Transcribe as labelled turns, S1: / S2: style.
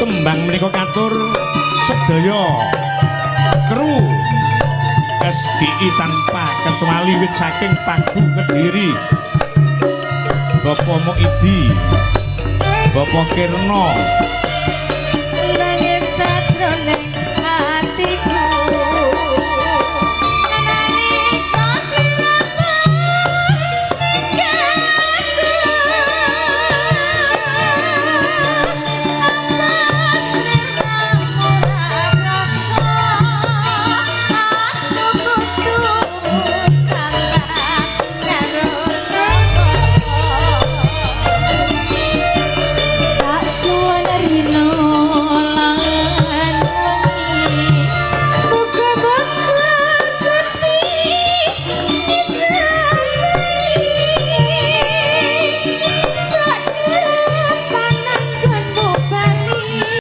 S1: kembang menika katur sedaya kru SDI tanpa kecuali wit saking Pagu Kediri Bapak Muidi Bapak Kirno